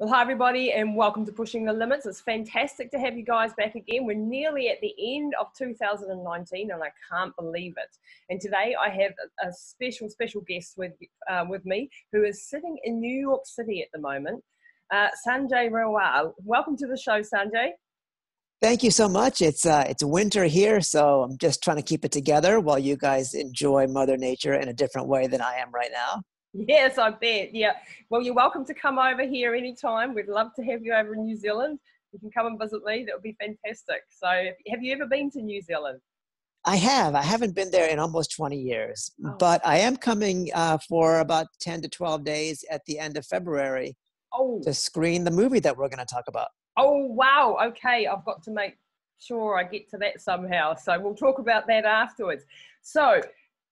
Well, hi everybody and welcome to Pushing the Limits. It's fantastic to have you guys back again. We're nearly at the end of 2019 and I can't believe it. And today I have a special guest with me who is sitting in New York City at the moment, Sanjay Rawal. Welcome to the show, Sanjay. Thank you so much. It's winter here, so I'm just trying to keep it together while you guys enjoy Mother Nature in a different way than I am right now. Yes, I bet. Yeah. Well, you're welcome to come over here anytime. We'd love to have you over in New Zealand. You can come and visit me. That would be fantastic. So have you ever been to New Zealand? I have. I haven't been there in almost 20 years, Oh. but I am coming for about 10 to 12 days at the end of February to screen the movie that we're going to talk about. Oh, wow. Okay. I've got to make sure I get to that somehow. So we'll talk about that afterwards. So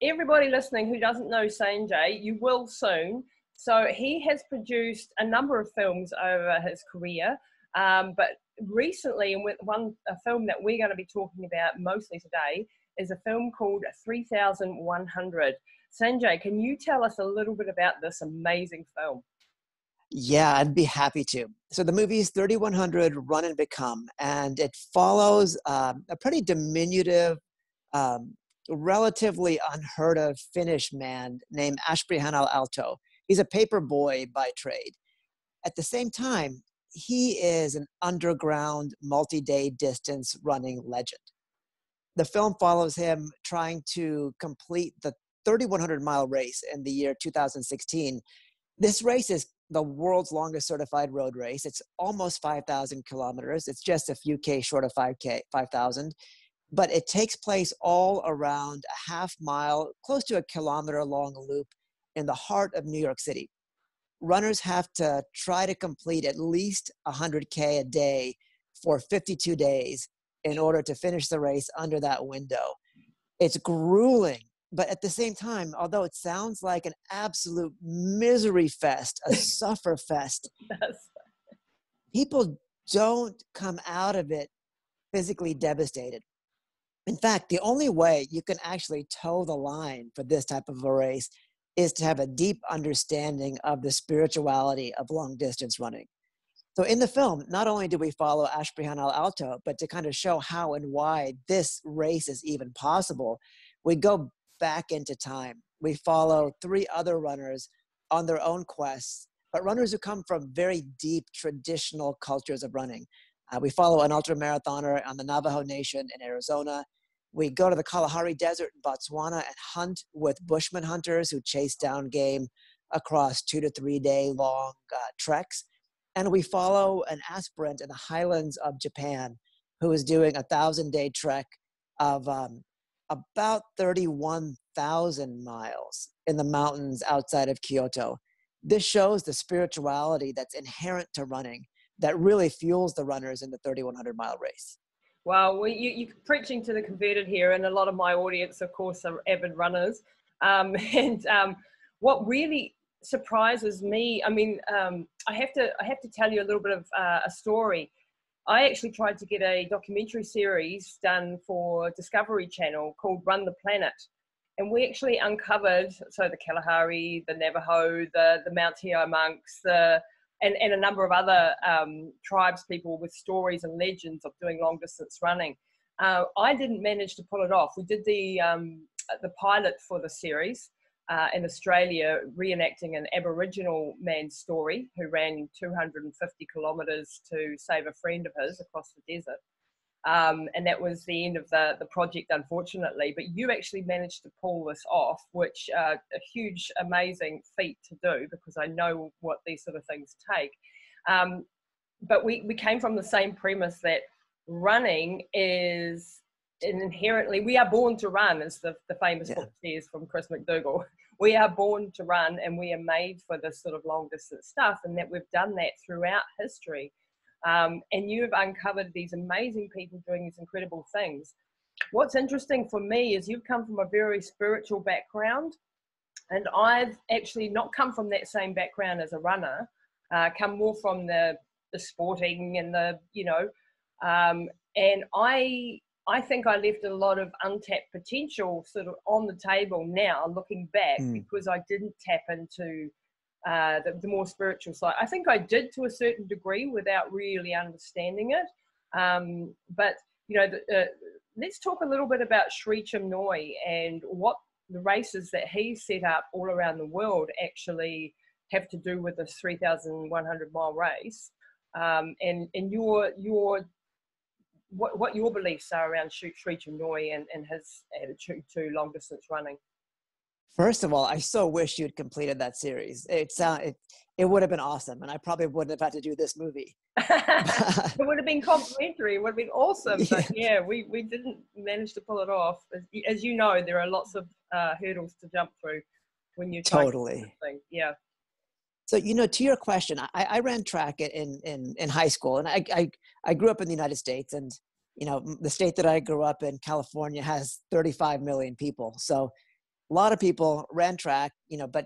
everybody listening who doesn't know Sanjay, you will soon. So he has produced a number of films over his career, but recently, and a film that we're going to be talking about mostly today is a film called 3100. Sanjay, can you tell us a little bit about this amazing film? Yeah, I'd be happy to. So the movie is 3100 Run and Become, and it follows a pretty diminutive, relatively unheard of Finnish man named Ashby Alto. He's a paper boy by trade. At the same time, he is an underground multi-day distance running legend. The film follows him trying to complete the 3100-mile race in the year 2016. This race is the world's longest certified road race. It's almost 5,000 kilometers. It's just a few K short of 5,000. But it takes place all around a half mile, close to a kilometer long loop in the heart of New York City. Runners have to try to complete at least 100K a day for 52 days in order to finish the race under that window. It's grueling, but at the same time, although it sounds like an absolute misery fest, a suffer fest, people don't come out of it physically devastated. In fact, the only way you can actually toe the line for this type of a race is to have a deep understanding of the spirituality of long distance running. So in the film, not only do we follow Ashby Alto, but to kind of show how and why this race is even possible, we go back into time. We follow three other runners on their own quests, but runners who come from very deep traditional cultures of running. We follow an ultramarathoner on the Navajo Nation in Arizona. We go to the Kalahari Desert in Botswana and hunt with Bushman hunters who chase down game across 2 to 3 day long treks. And we follow an aspirant in the highlands of Japan who is doing a 1,000-day trek of about 31,000 miles in the mountains outside of Kyoto. This shows the spirituality that's inherent to running that really fuels the runners in the 3,100-mile race. Wow, well, you're preaching to the converted here, and a lot of my audience, of course, are avid runners. What really surprises me, I have to tell you a little bit of a story. I actually tried to get a documentary series done for Discovery Channel called Run the Planet. And we actually uncovered, so the Kalahari, the Navajo, the Mount Hio monks, and a number of other tribes people with stories and legends of doing long distance running. I didn't manage to pull it off. We did the pilot for the series in Australia, reenacting an Aboriginal man's story who ran 250 kilometres to save a friend of his across the desert. And that was the end of the project, unfortunately. But you actually managed to pull this off, which a huge, amazing feat to do, because I know what these sort of things take. But we came from the same premise that running is inherently, we are born to run, as the famous book says from Chris McDougall. We are born to run, and we are made for this sort of long distance stuff, and that we've done that throughout history. And you've uncovered these amazing people doing these incredible things. What's interesting for me is you've come from a very spiritual background, and I've actually not come from that same background as a runner, come more from the sporting and and I think I left a lot of untapped potential sort of on the table now, looking back, because I didn't tap into the more spiritual side. I think I did to a certain degree without really understanding it. But, you know, let's talk a little bit about Sri Chinmoy and what the races that he set up all around the world actually have to do with this 3,100-mile race, and your what your beliefs are around Sri Chinmoy and his attitude to long distance running. First of all, I so wish you'd completed that series. It would have been awesome, and I probably wouldn't have had to do this movie. It would have been complimentary. It would have been awesome. But Yeah. yeah, we didn't manage to pull it off. As you know, there are lots of hurdles to jump through when you're trying to do this thing. Yeah. So, you know, to your question, I ran track in high school, and I grew up in the United States, and, you know, the state that I grew up in, California, has 35 million people. So a lot of people ran track, you know, but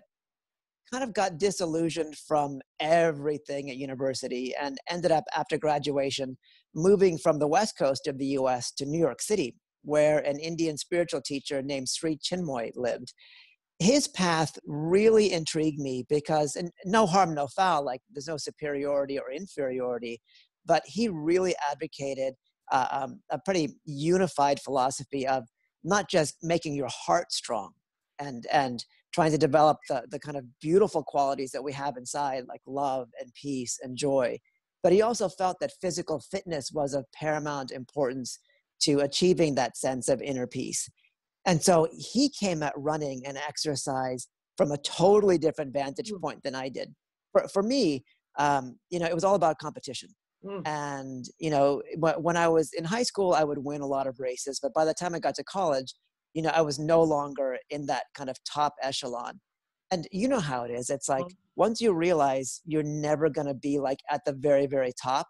kind of got disillusioned from everything at university and ended up after graduation moving from the West Coast of the US to New York City, where an Indian spiritual teacher named Sri Chinmoy lived. His path really intrigued me because, and no harm, no foul, like there's no superiority or inferiority, but he really advocated a pretty unified philosophy of not just making your heart strong and trying to develop the kind of beautiful qualities that we have inside, like love and peace and joy. But he also felt that physical fitness was of paramount importance to achieving that sense of inner peace. And so he came at running and exercise from a totally different vantage point than I did. For me, you know, it was all about competition. And, you know, when I was in high school, I would win a lot of races. But by the time I got to college, you know, I was no longer in that kind of top echelon. And you know how it is. It's like once you realize you're never going to be like at the very, very top,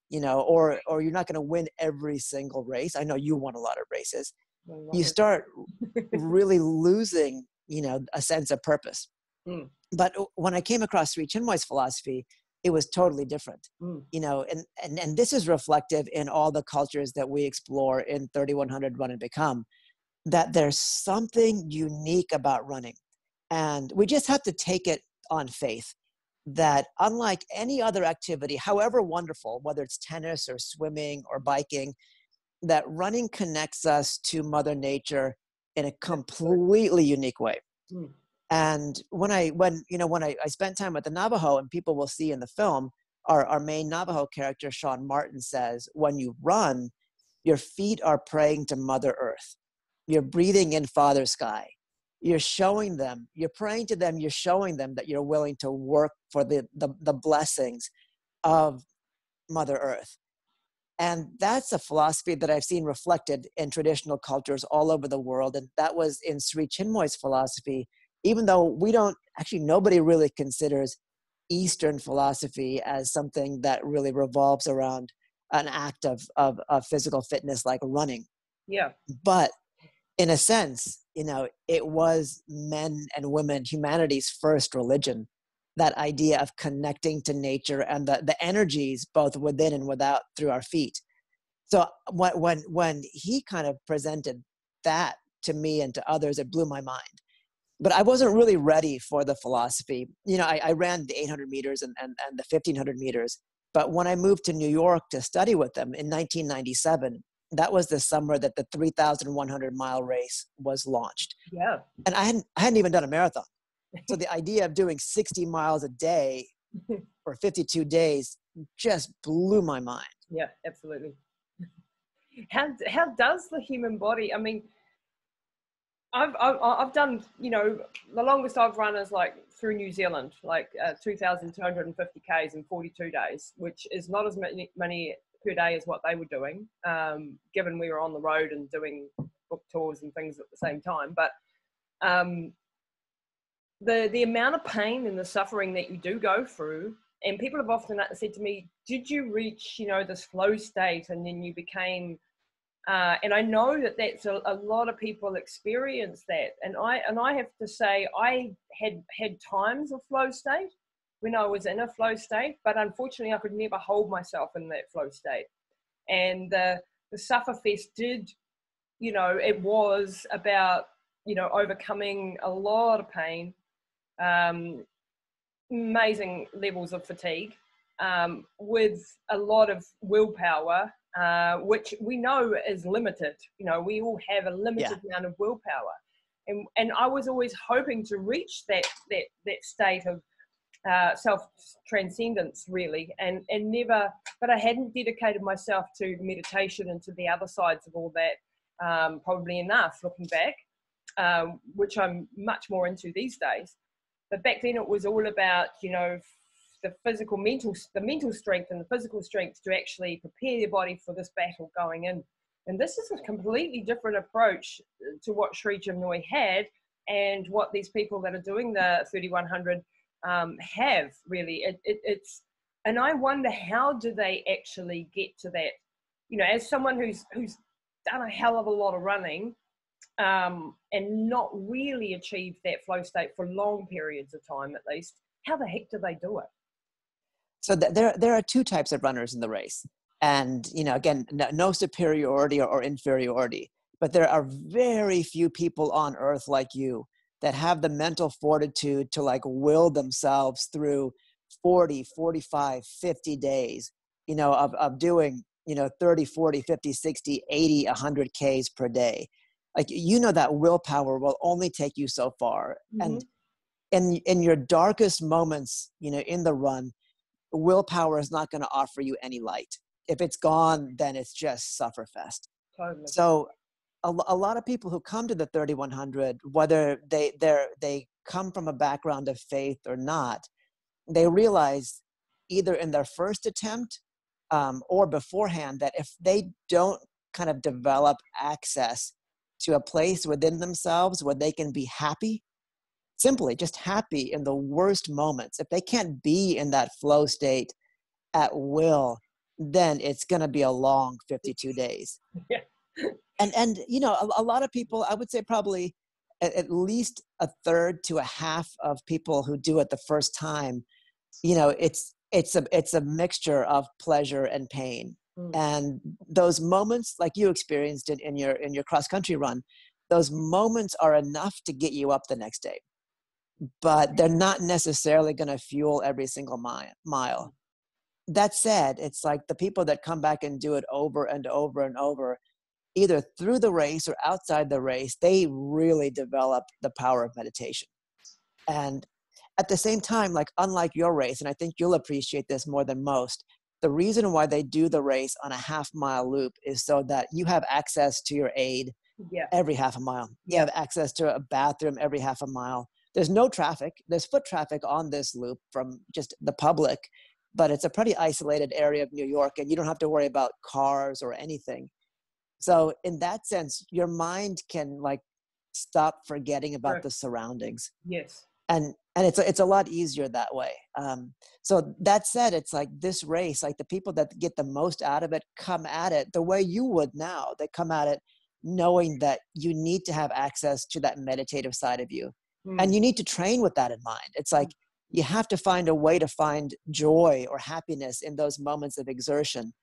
you know, or you're not going to win every single race. I know you won a lot of races. You start really losing, you know, a sense of purpose. But when I came across Sri Chinmoy's philosophy, it was totally different. You know, and this is reflective in all the cultures that we explore in 3100 Run and Become, that there's something unique about running. And we just have to take it on faith that unlike any other activity, however wonderful, whether it's tennis or swimming or biking, that running connects us to Mother Nature in a completely unique way. And when I spent time with the Navajo, and people will see in the film, our main Navajo character, Sean Martin, says, when you run, your feet are praying to Mother Earth. You're breathing in Father Sky. You're showing them, you're praying to them, you're showing them that you're willing to work for the blessings of Mother Earth. And that's a philosophy that I've seen reflected in traditional cultures all over the world. And that was in Sri Chinmoy's philosophy, even though nobody really considers Eastern philosophy as something that really revolves around an act of physical fitness like running. Yeah. But in a sense, you know, it was men and women, humanity's first religion, that idea of connecting to nature and the energies both within and without through our feet. So when he kind of presented that to me and to others, it blew my mind. But I wasn't really ready for the philosophy. You know, I ran the 800 meters and the 1500 meters. But when I moved to New York to study with them in 1997, that was the summer that the 3,100-mile race was launched. Yeah. And I hadn't even done a marathon. So the idea of doing 60 miles a day for 52 days just blew my mind. Yeah, absolutely. How does the human body, I mean, I've done, you know, the longest I've run is like through New Zealand, like 2,250 Ks in 42 days, which is not as many per day as what they were doing, given we were on the road and doing book tours and things at the same time. But the amount of pain and the suffering that you do go through, and people have often said to me, did you reach, you know, this flow state and then you became, and I know that that's a lot of people experience that. And I have to say, I had times of flow state when I was in a flow state, but unfortunately I could never hold myself in that flow state. And the Sufferfest did, you know, it was about, you know, overcoming a lot of pain, amazing levels of fatigue, with a lot of willpower, which we know is limited. You know, we all have a limited amount of willpower. And I was always hoping to reach that state of self-transcendence, really, and never, but I hadn't dedicated myself to meditation and to the other sides of all that, probably enough, looking back, which I'm much more into these days. But back then it was all about, you know, the mental strength and the physical strength to actually prepare your body for this battle going in. And this is a completely different approach to what Sri Chinmoy had and what these people that are doing the 3100 have, really. It's, and I wonder, how do they actually get to that? You know, as someone who's done a hell of a lot of running, and not really achieved that flow state for long periods of time, at least, how the heck do they do it? So there are two types of runners in the race. And, you know, again, no superiority or inferiority, but there are very few people on earth like you that have the mental fortitude to like will themselves through 40, 45, 50 days, you know, of doing, you know, 30, 40, 50, 60, 80, 100 Ks per day. Like, you know, that willpower will only take you so far. Mm-hmm. And in your darkest moments, you know, in the run, willpower is not going to offer you any light. If it's gone, then it's just sufferfest. Totally. So a lot of people who come to the 3100, whether they come from a background of faith or not, they realize either in their first attempt or beforehand that if they don't kind of develop access to a place within themselves where they can be happy, simply just happy in the worst moments, if they can't be in that flow state at will, then it's going to be a long 52 days. Yeah. And you know, a lot of people, I would say probably at least a third to a half of people who do it the first time, you know, it's a mixture of pleasure and pain. And those moments, like you experienced it in your cross country run, those moments are enough to get you up the next day, but they're not necessarily going to fuel every single mile. That said, it's like the people that come back and do it over and over and over, either through the race or outside the race, they really develop the power of meditation. And at the same time, like, unlike your race, and I think you'll appreciate this more than most, the reason why they do the race on a half-mile loop is so that you have access to your aid every half a mile. You have access to a bathroom every half a mile. There's no traffic. There's foot traffic on this loop from just the public, but it's a pretty isolated area of New York, and you don't have to worry about cars or anything. So in that sense, your mind can like stop forgetting about the surroundings. Yes. And it's a lot easier that way. So that said, it's like this race, like the people that get the most out of it come at it the way you would now. They come at it knowing that you need to have access to that meditative side of you. And you need to train with that in mind. It's like you have to find a way to find joy or happiness in those moments of exertion.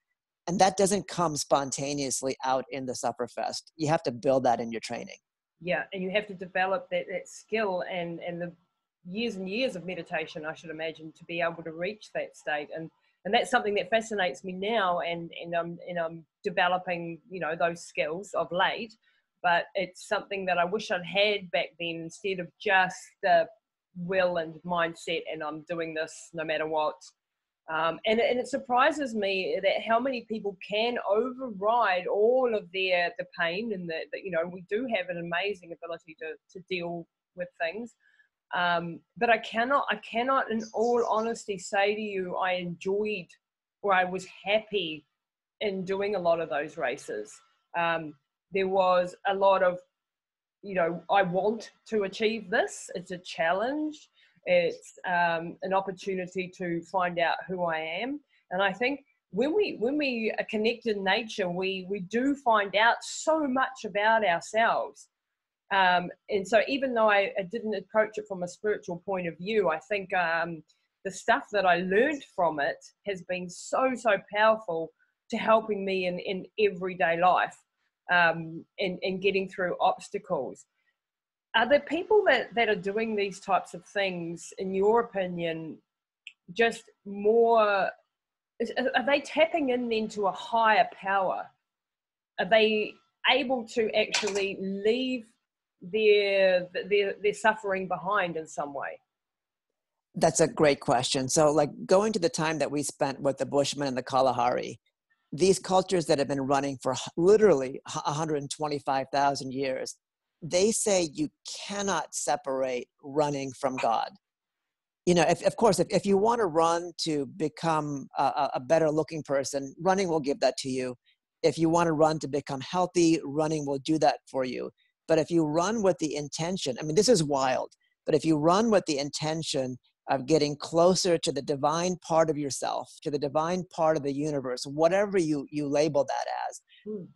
And that doesn't come spontaneously out in the Sufferfest. You have to build that in your training. Yeah, and you have to develop that skill and the years and years of meditation, I should imagine, to be able to reach that state. And that's something that fascinates me now, and I'm developing, you know, those skills of late. But it's something that I wish I'd had back then, instead of just the will and mindset, and I'm doing this no matter what. And it surprises me that how many people can override all of the pain, and that, you know, we do have an amazing ability to deal with things. But I cannot, in all honesty, say to you, I enjoyed, or I was happy in doing a lot of those races. There was a lot of, you know, I want to achieve this. It's a challenge. It's an opportunity to find out who I am. And I think when we are connected in nature, we do find out so much about ourselves. And so even though I didn't approach it from a spiritual point of view, I think the stuff that I learned from it has been so powerful to helping me in everyday life, and getting through obstacles. Are there people that are doing these types of things, in your opinion, just more, are they tapping in into a higher power? Are they able to actually leave their suffering behind in some way? That's a great question. So like going to the time that we spent with the Bushmen and the Kalahari, these cultures that have been running for literally 125,000 years, they say you cannot separate running from God. You know, of course, if you want to run to become a better looking person, running will give that to you. If you want to run to become healthy, running will do that for you. But if you run with the intention, I mean, this is wild, but if you run with the intention of getting closer to the divine part of yourself, to the divine part of the universe, whatever you label that as,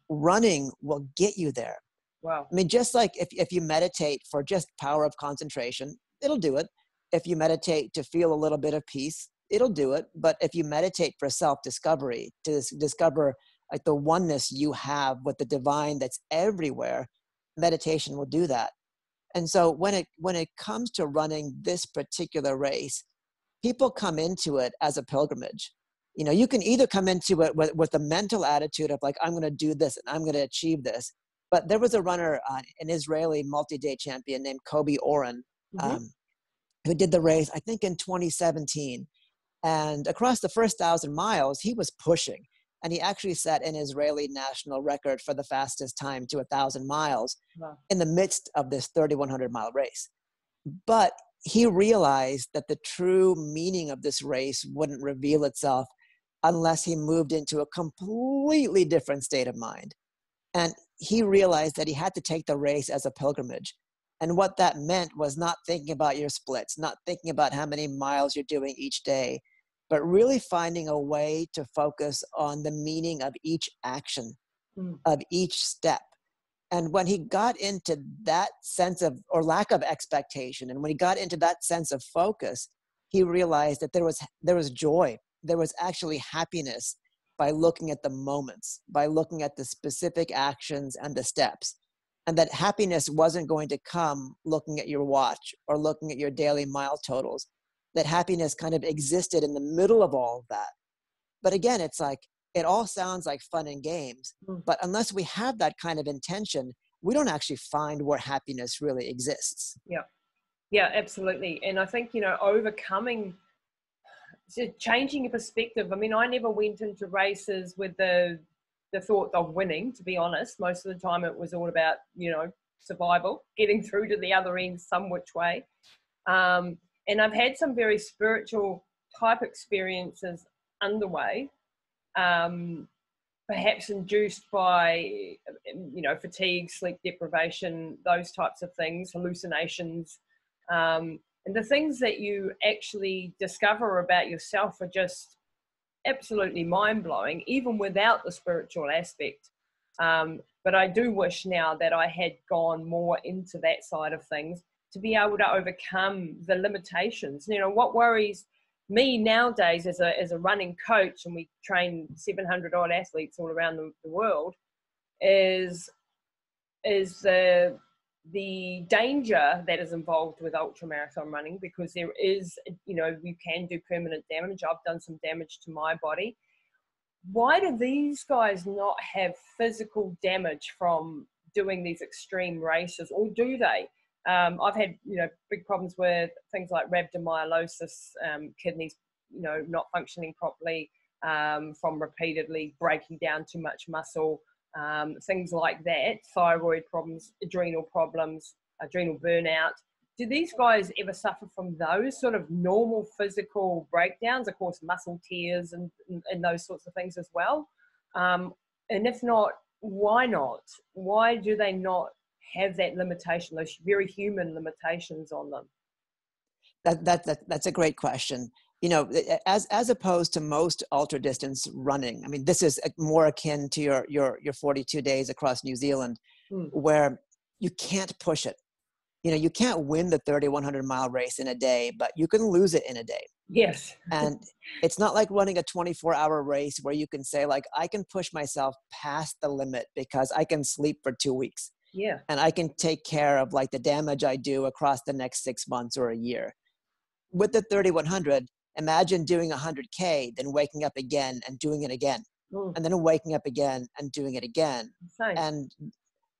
running will get you there. Wow. I mean, just like if you meditate for just power of concentration, it'll do it. If you meditate to feel a little bit of peace, it'll do it. But if you meditate for self-discovery, to discover like the oneness you have with the divine that's everywhere, meditation will do that. And so when it comes to running this particular race, people come into it as a pilgrimage. You know, you can either come into it with the mental attitude of like, I'm going to do this and I'm going to achieve this. But there was a runner, an Israeli multi-day champion named Kobe Oren, who did the race, I think in 2017. And across the first 1,000 miles, he was pushing. And he actually set an Israeli national record for the fastest time to 1,000 miles in the midst of this 3,100-mile race. But he realized that the true meaning of this race wouldn't reveal itself unless he moved into a completely different state of mind. And he realized that he had to take the race as a pilgrimage. And what that meant was not thinking about your splits, not thinking about how many miles you're doing each day, but really finding a way to focus on the meaning of each action, of each step. And when he got into that sense of, or lack of expectation, and when he got into that sense of focus, he realized that there was joy. There was actually happiness by looking at the moments, by looking at the specific actions and the steps. And that happiness wasn't going to come looking at your watch or looking at your daily mile totals. That happiness kind of existed in the middle of all of that. But again, it's like, it all sounds like fun and games, but unless we have that kind of intention, we don't actually find where happiness really exists. Yeah, absolutely. And I think, you know, changing your perspective. I mean, I never went into races with the thought of winning, to be honest. Most of the time it was all about, you know, survival, getting through to the other end some which way. And I've had some very spiritual type experiences underway, perhaps induced by, you know, fatigue, sleep deprivation, those types of things, hallucinations. And the things that you actually discover about yourself are just absolutely mind-blowing, even without the spiritual aspect. But I do wish now that I had gone more into that side of things to be able to overcome the limitations. You know, what worries me nowadays as a running coach, and we train 700 odd athletes all around the world, is the danger that is involved with ultramarathon running, because there is, you know, you can do permanent damage. I've done some damage to my body. Why do these guys not have physical damage from doing these extreme races, or do they? I've had, you know, big problems with things like rhabdomyolysis, kidneys, you know, not functioning properly, from repeatedly breaking down too much muscle, things like that, thyroid problems, adrenal burnout. Do these guys ever suffer from those sort of normal physical breakdowns? Of course, muscle tears and those sorts of things as well. And if not, why not? Why do they not have that limitation, those very human limitations on them? That's a great question. You know, as opposed to most ultra distance running, I mean, this is more akin to your 42 days across New Zealand, where you can't push it. You know, you can't win the 3,100-mile race in a day, but you can lose it in a day. Yes. And it's not like running a 24-hour race where you can say, like, I can push myself past the limit because I can sleep for 2 weeks. Yeah. And I can take care of like the damage I do across the next 6 months or a year. With the 3100, imagine doing 100K, then waking up again and doing it again, and then waking up again and doing it again. Same. And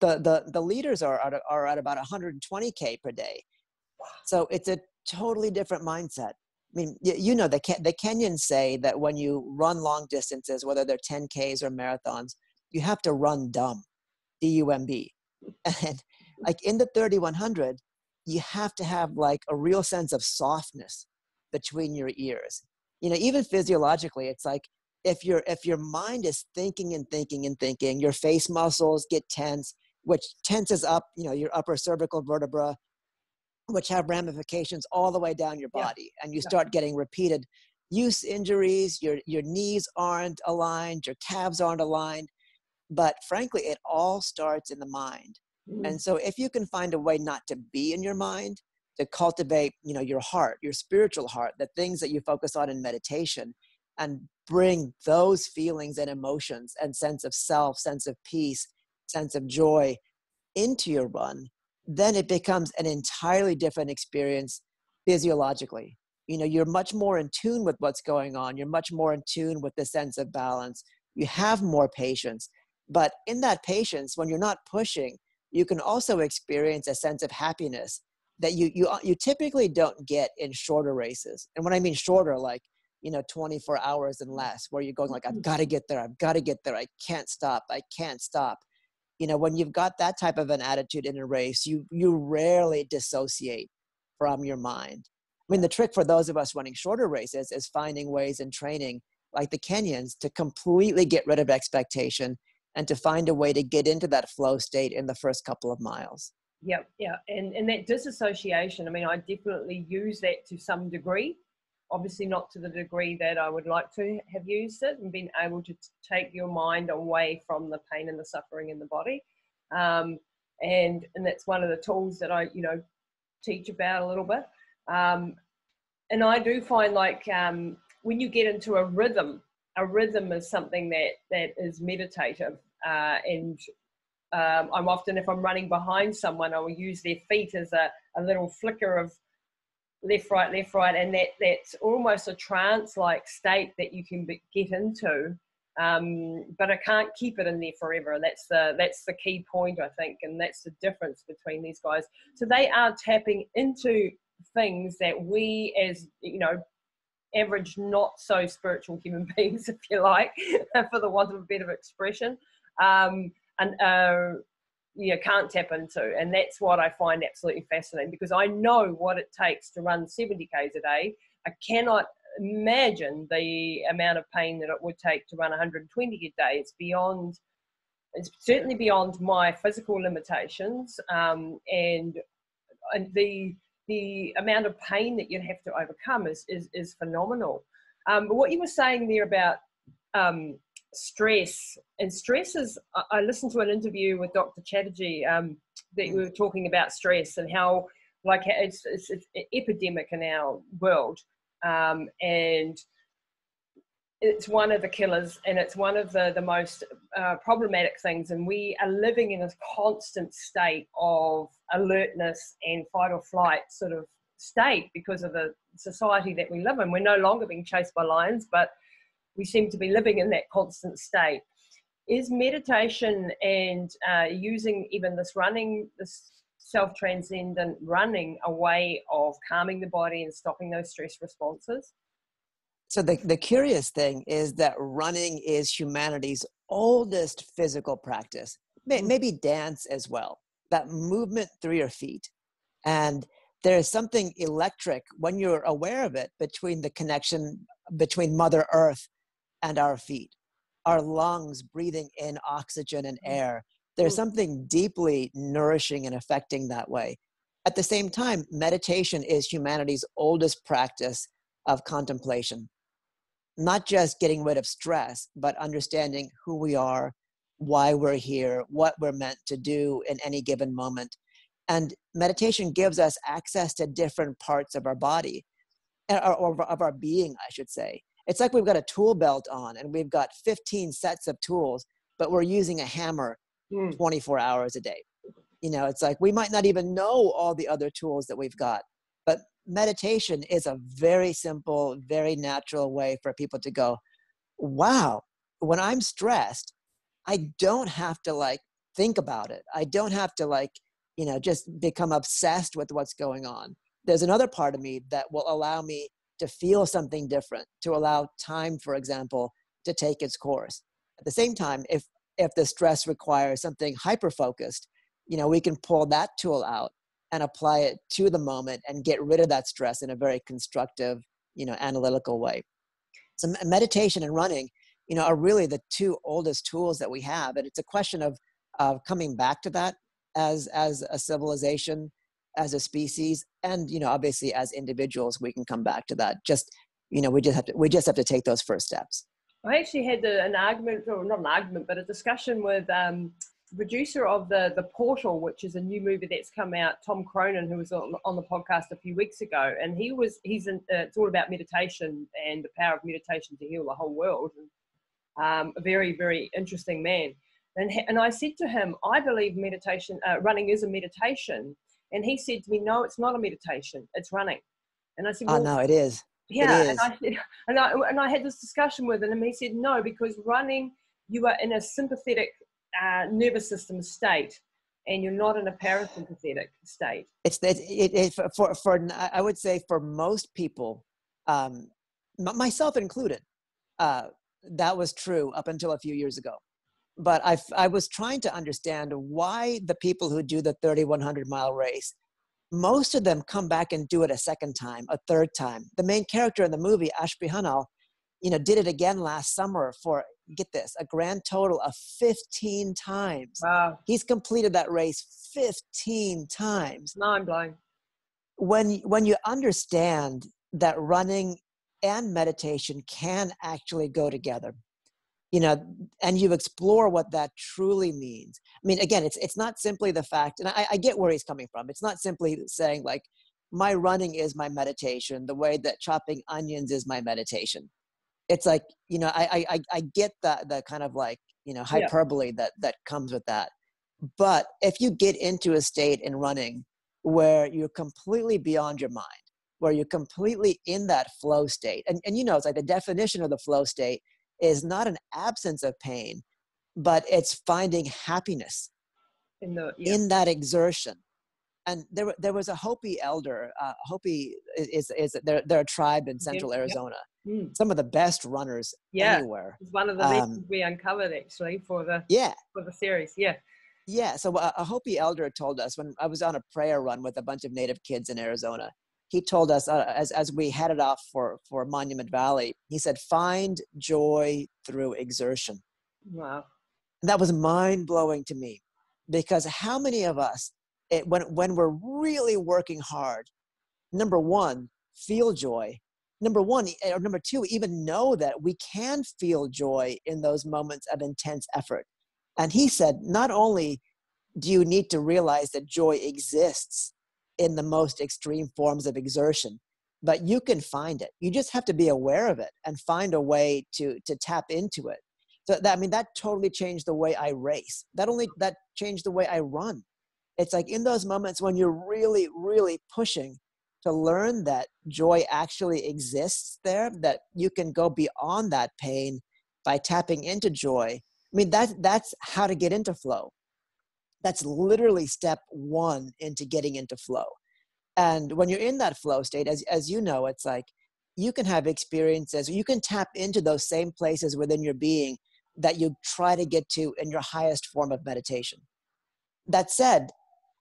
the leaders are at about 120K per day. So it's a totally different mindset. I mean, you know, the Kenyans say that when you run long distances, whether they're 10Ks or marathons, you have to run dumb, D-U-M-B. And like in the 3100, you have to have like a real sense of softness between your ears. You know, even physiologically, it's like if your mind is thinking and thinking and thinking, your face muscles get tense, which tenses up, you know, your upper cervical vertebra, which have ramifications all the way down your body. And you start getting repeated use injuries, your knees aren't aligned, your calves aren't aligned. But frankly, it all starts in the mind. And so if you can find a way not to be in your mind, to cultivate, you know, your heart, your spiritual heart, the things that you focus on in meditation, and bring those feelings and emotions and sense of self, sense of peace, sense of joy into your run, then it becomes an entirely different experience physiologically. You know, you're much more in tune with what's going on. You're much more in tune with the sense of balance. You have more patience. But in that patience, when you're not pushing, you can also experience a sense of happiness that you typically don't get in shorter races. And when I mean shorter, like, you know, 24 hours and less, where you're going like, I've got to get there. I've got to get there. I can't stop. I can't stop. You know, when you've got that type of an attitude in a race, you rarely dissociate from your mind. I mean, the trick for those of us running shorter races is finding ways in training, like the Kenyans, to completely get rid of expectation and to find a way to get into that flow state in the first couple of miles. Yeah. And that disassociation, I mean, I definitely use that to some degree. Obviously not to the degree that I would like to have used it, and been able to take your mind away from the pain and the suffering in the body. And that's one of the tools that I, you know, teach about a little bit. And I do find like when you get into a rhythm is something that is meditative. And I'm often, if I'm running behind someone, I will use their feet as a little flicker of left, right, and that's almost a trance-like state that you can get into, but I can't keep it in there forever. That's the key point, I think, and that's the difference between these guys. So they are tapping into things that we, as you know, average, not so spiritual human beings, if you like, for the want of a better expression, can't tap into. And that's what I find absolutely fascinating, because I know what it takes to run 70 Ks a day. I cannot imagine the amount of pain that it would take to run 120 a day. It's certainly beyond my physical limitations, and the amount of pain that you have to overcome is phenomenal. But what you were saying there about stress, and stress is, I listened to an interview with Dr. Chatterjee that we were talking about stress and how like it's an epidemic in our world, and it's one of the killers, and it's one of the most problematic things, and we are living in a constant state of alertness and fight or flight sort of state because of the society that we live in. We're no longer being chased by lions, but we seem to be living in that constant state. Is meditation and using even this running, this self-transcendent running, a way of calming the body and stopping those stress responses? So the curious thing is that running is humanity's oldest physical practice, maybe dance as well, that movement through your feet. And there is something electric when you're aware of it between the connection between Mother Earth and our feet, our lungs breathing in oxygen and air. There's something deeply nourishing and affecting that way. At the same time, meditation is humanity's oldest practice of contemplation. Not just getting rid of stress, but understanding who we are, why we're here, what we're meant to do in any given moment. And meditation gives us access to different parts of our body, or of our being, I should say. It's like we've got a tool belt on and we've got 15 sets of tools, but we're using a hammer 24 hours a day. It's like we might not even know all the other tools that we've got, but meditation is a very simple, very natural way for people to go, wow, when I'm stressed, I don't have to like think about it. I don't have to like, just become obsessed with what's going on. There's another part of me that will allow me to feel something different, to allow time, for example, to take its course. At the same time, if the stress requires something hyper-focused, we can pull that tool out and apply it to the moment and get rid of that stress in a very constructive, analytical way. So meditation and running, are really the two oldest tools that we have. And it's a question of coming back to that as a civilization, as a species, and, obviously as individuals, we can come back to that. Just, we just have to take those first steps. I actually had an argument, or not an argument, but a discussion with the producer of the Portal, which is a new movie that's come out, Tom Cronin, who was on the podcast a few weeks ago, and it's all about meditation and the power of meditation to heal the whole world. And, a very, very interesting man. And I said to him, I believe meditation, running is a meditation. And he said to me, no, it's not a meditation, it's running. And I said, well, no, it is. Yeah, it is. and I said, and I had this discussion with him, and he said, no, because running, you are in a sympathetic nervous system state, and you're not in a parasympathetic state. I would say for most people, myself included, that was true up until a few years ago. But I was trying to understand why the people who do the 3100-mile race, most of them come back and do it a second time, a third time. The main character in the movie, Ashby, did it again last summer for, get this, a grand total of 15 times. Wow. He's completed that race 15 times. Mind-blowing. When you understand that running and meditation can actually go together, and you explore what that truly means. I mean, again, it's not simply the fact, and I get where he's coming from. It's not simply saying like, my running is my meditation, the way that chopping onions is my meditation. It's like, I get the kind of like, hyperbole that comes with that. But if you get into a state in running where you're completely beyond your mind, where you're completely in that flow state, and it's like the definition of the flow state is not an absence of pain, but it's finding happiness in that exertion. And there was a Hopi elder. Hopi they're a tribe in central Arizona. Yep. Some of the best runners anywhere. It's one of the reasons we uncovered actually for the series. Yeah. So a Hopi elder told us when I was on a prayer run with a bunch of native kids in Arizona. He told us as we headed off for Monument Valley, he said, find joy through exertion. Wow. And that was mind-blowing to me, because how many of us, when we're really working hard, number one, feel joy. Number two, even know that we can feel joy in those moments of intense effort. And he said, not only do you need to realize that joy exists in the most extreme forms of exertion, but you can find it. You just have to be aware of it and find a way to tap into it. So that totally changed the way I race. That changed the way I run. It's like in those moments when you're really, really pushing to learn that joy actually exists there, that you can go beyond that pain by tapping into joy. I mean, that's how to get into flow. That's literally step one into getting into flow. And when you're in that flow state, as you know, it's like you can have experiences, you can tap into those same places within your being that you try to get to in your highest form of meditation. That said,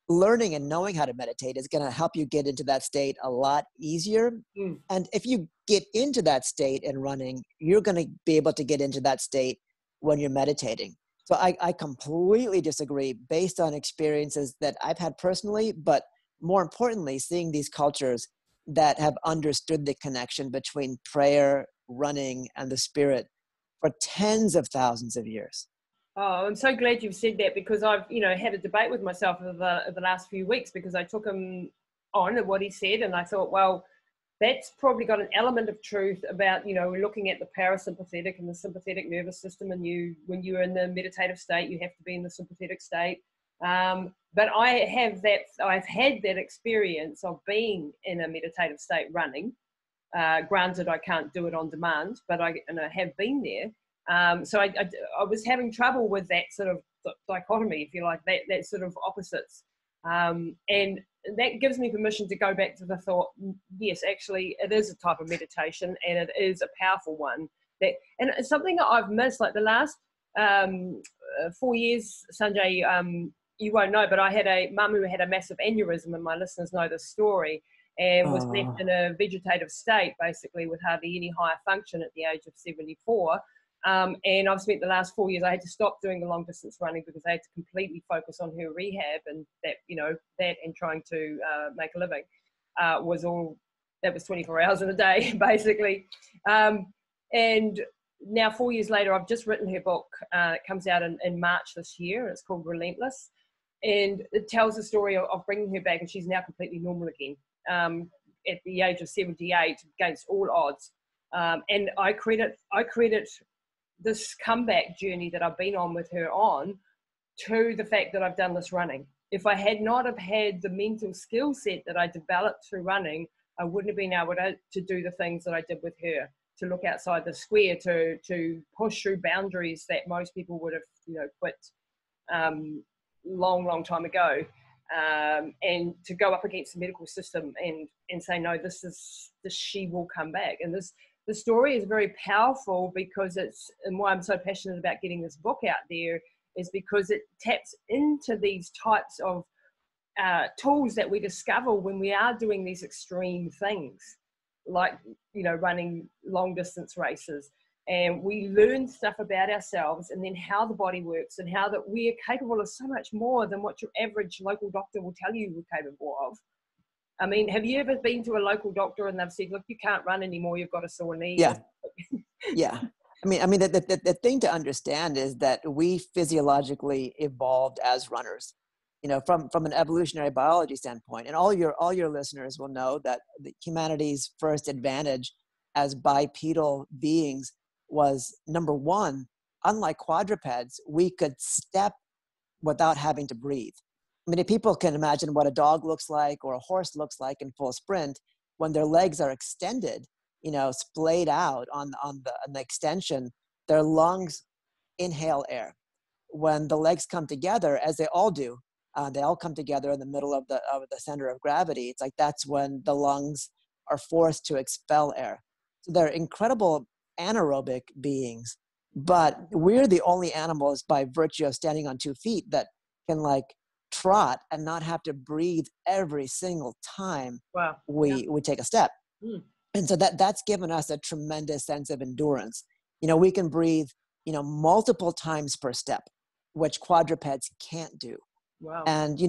learning and knowing how to meditate is going to help you get into that state a lot easier. And if you get into that state in running, you're going to be able to get into that state when you're meditating. So I completely disagree based on experiences that I've had personally, but more importantly, seeing these cultures that have understood the connection between prayer, running, and the spirit for tens of thousands of years. Oh, I'm so glad you've said that, because I've, had a debate with myself over the last few weeks, because I took him on at what he said, and I thought, well, that's probably got an element of truth about, we're looking at the parasympathetic and the sympathetic nervous system, and when you're in the meditative state, you have to be in the sympathetic state. But I've had that experience of being in a meditative state running. Granted, I can't do it on demand, but I have been there. So I was having trouble with that sort of dichotomy, if you like, that sort of opposites. And that gives me permission to go back to the thought, yes, actually, it is a type of meditation, and it is a powerful one. And it's something that I've missed, like the last 4 years, Sanjay, you won't know, but I had a mum who had a massive aneurysm, and my listeners know this story, and was left in a vegetative state, basically, with hardly any higher function at the age of 74. And I've spent the last 4 years, I had to stop doing the long distance running because I had to completely focus on her rehab, and that, that and trying to make a living that was 24 hours in a day, basically. And now 4 years later, I've just written her book. It comes out in March this year. It's called Relentless. And it tells the story of bringing her back, and she's now completely normal again at the age of 78 against all odds. And I credit this comeback journey that I've been on with her to the fact that I've done this running. If I had not have had the mental skill set that I developed through running, I wouldn't have been able to do the things that I did with her, to look outside the square, to push through boundaries that most people would have, quit long time ago, and to go up against the medical system and say, no, she will come back. And the story is very powerful because and why I'm so passionate about getting this book out there is because it taps into these types of tools that we discover when we are doing these extreme things, like, running long distance races. And we learn stuff about ourselves, and then how the body works, and how that we are capable of so much more than what your average local doctor will tell you we're capable of. I mean, have you ever been to a local doctor and they've said, look, you can't run anymore, you've got a sore knee? Yeah. Yeah. I mean, the thing to understand is that we physiologically evolved as runners, from an evolutionary biology standpoint. And all your listeners will know that humanity's first advantage as bipedal beings was, number one, unlike quadrupeds, we could step without having to breathe. I mean, if people can imagine what a dog looks like or a horse looks like in full sprint, when their legs are extended, splayed out on the extension, their lungs inhale air. When the legs come together, as they all do, they all come together in the middle of the center of gravity. It's like that's when the lungs are forced to expel air. So they're incredible anaerobic beings, but we're the only animals, by virtue of standing on 2 feet, that can trot and not have to breathe every single time we take a step. And so that's given us a tremendous sense of endurance. We can breathe, multiple times per step, which quadrupeds can't do. Wow. And,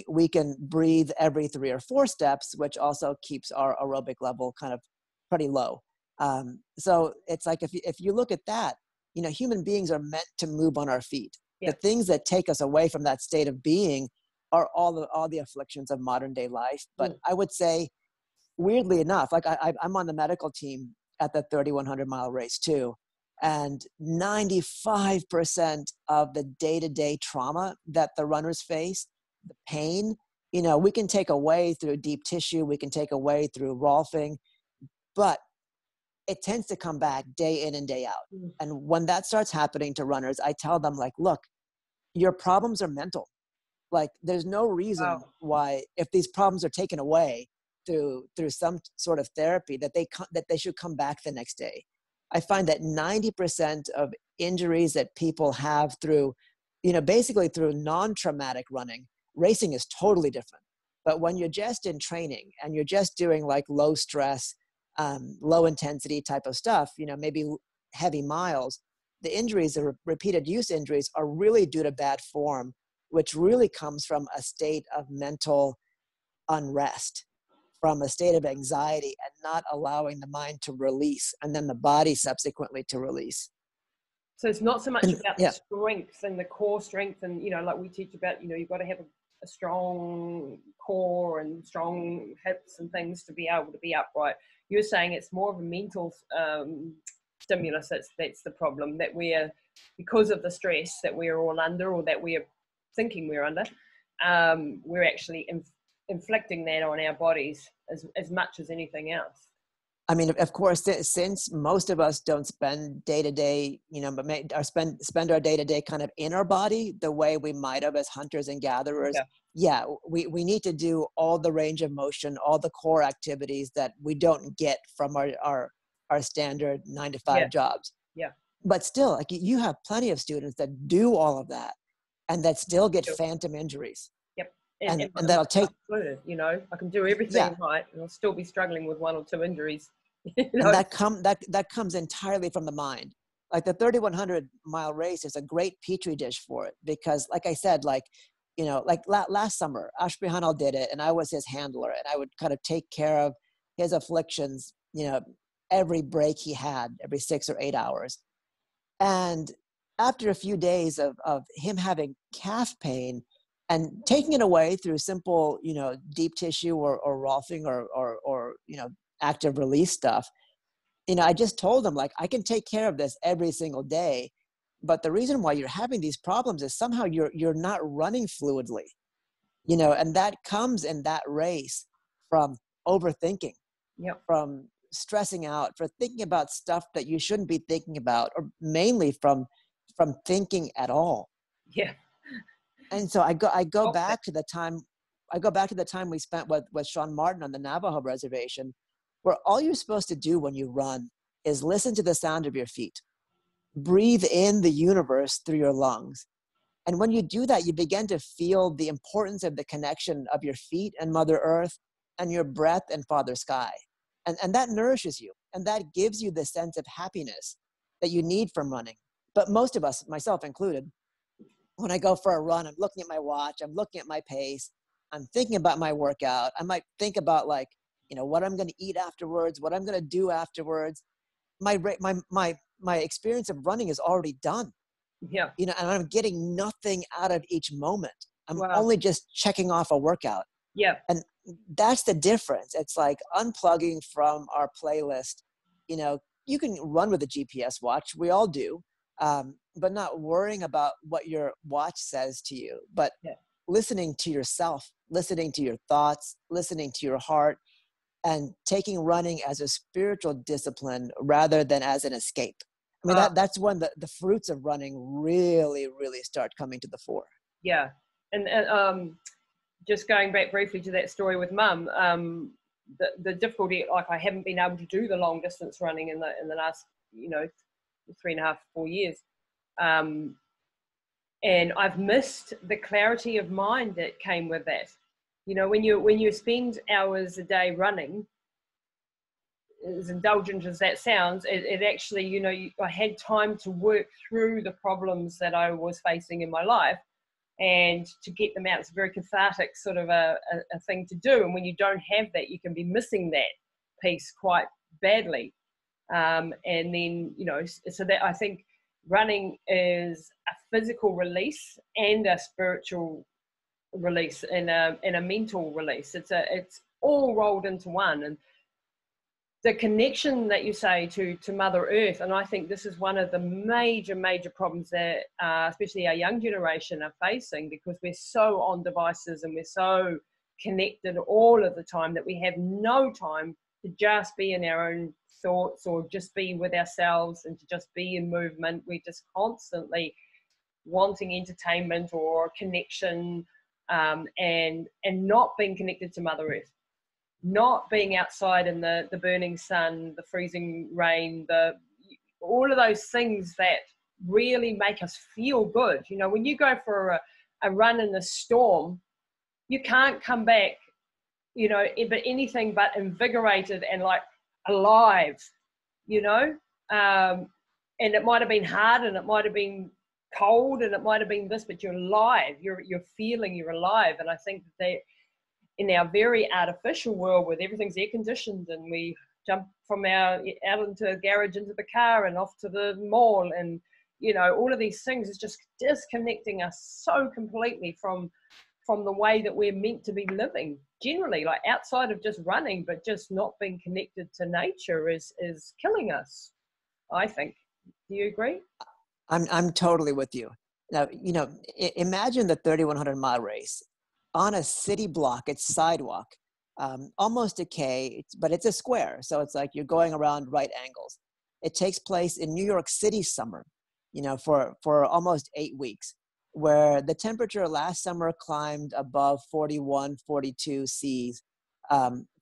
we can breathe every 3 or 4 steps, which also keeps our aerobic level kind of pretty low. So it's like, if you look at that, human beings are meant to move on our feet. Yeah. The things that take us away from that state of being are all the afflictions of modern day life. But I would say, weirdly enough, I'm on the medical team at the 3100-mile race too. And 95% of the day-to-day trauma that the runners face, the pain, we can take away through deep tissue, we can take away through rolfing, but it tends to come back day in and day out. And when that starts happening to runners, I tell them, your problems are mental. There's no reason why, if these problems are taken away through some sort of therapy, that they should come back the next day. I find that 90% of injuries that people have through, basically through non-traumatic running, racing is totally different. But when you're just in training and you're just doing low stress, low intensity type of stuff, maybe heavy miles, the injuries, the repeated use injuries, are really due to bad form, which really comes from a state of mental unrest, from a state of anxiety, and not allowing the mind to release, and then the body subsequently to release. So it's not so much about the strength and the core strength, and like we teach about, you've got to have a strong core and strong hips and things to be able to be upright. You're saying it's more of a mental stimulus that's the problem, that we're, because of the stress that we're all under, or that we're thinking we're under, we're actually inflicting that on our bodies as much as anything else. I mean, of course, since most of us don't spend day to day, but spend our day to day kind of in our body the way we might have as hunters and gatherers. Yeah, we need to do all the range of motion, all the core activities that we don't get from our standard 9-to-5 jobs. Yeah. But still, like, you have plenty of students that do all of that and that still get phantom injuries. Yep. And that'll take, I can do everything right and I'll still be struggling with 1 or 2 injuries. And that comes entirely from the mind. Like the 3100-mile race is a great petri dish for it, because like I said, like last summer, Ashby did it and I was his handler, and I would kind of take care of his afflictions, every break he had, every 6 or 8 hours. And after a few days of him having calf pain and taking it away through simple, deep tissue or rolfing or active release stuff, I just told him, like, I can take care of this every single day, but the reason why you're having these problems is somehow you're not running fluidly, and that comes in that race from overthinking, from stressing out, for thinking about stuff that you shouldn't be thinking about, or mainly from thinking at all. Yeah. And so I go back to the time we spent with Sean Martin on the Navajo reservation, where all you're supposed to do when you run is listen to the sound of your feet, breathe in the universe through your lungs. And when you do that, you begin to feel the importance of the connection of your feet and Mother Earth, and your breath and Father Sky. And that nourishes you, and that gives you the sense of happiness that you need from running. But most of us, myself included, when I go for a run, I'm looking at my watch, I'm looking at my pace, I'm thinking about my workout. I might think about, like, what I'm going to eat afterwards, what I'm going to do afterwards. My experience of running is already done. Yeah. And I'm getting nothing out of each moment. I'm only just checking off a workout. Yeah. And that's the difference. It's like unplugging from our playlist. You can run with a GPS watch. We all do. But not worrying about what your watch says to you, but listening to yourself, listening to your thoughts, listening to your heart, and taking running as a spiritual discipline rather than as an escape. I mean, that's when the fruits of running really, really start coming to the fore. Yeah. And just going back briefly to that story with Mum, the difficulty, like, I haven't been able to do the long distance running in the last, 3.5, 4 years. And I've missed the clarity of mind that came with that. When you spend hours a day running, as indulgent as that sounds, it actually, I had time to work through the problems that I was facing in my life and to get them out. It's a very cathartic sort of a thing to do. And when you don't have that, you can be missing that piece quite badly. And then, so that, I think running is a physical release and a spiritual release and a mental release. It's all rolled into one. And the connection that you say to Mother Earth, and I think this is one of the major problems that especially our young generation are facing, because we're so on devices and we're so connected all of the time that we have no time to just be in our own thoughts or just be with ourselves and to just be in movement. We're just constantly wanting entertainment or connection, and not being connected to Mother Earth, not being outside in the burning sun, the freezing rain, all of those things that really make us feel good. When you go for a run in the storm, you can't come back, but anything but invigorated and like alive, and it might have been hard and it might have been cold and it might have been this, but you're alive, you're feeling you're alive. And I think that in our very artificial world, where everything's air conditioned and we jump from out into a garage, into the car and off to the mall, and all of these things is just disconnecting us so completely from the way that we're meant to be living generally, like outside of just running, but just not being connected to nature is killing us, I think. Do you agree? I'm totally with you. Now, imagine the 3100-mile race on a city block. It's sidewalk, almost a K, but it's a square. So it's like you're going around right angles. It takes place in New York City summer, for almost 8 weeks, where the temperature last summer climbed above 41, 42 Cs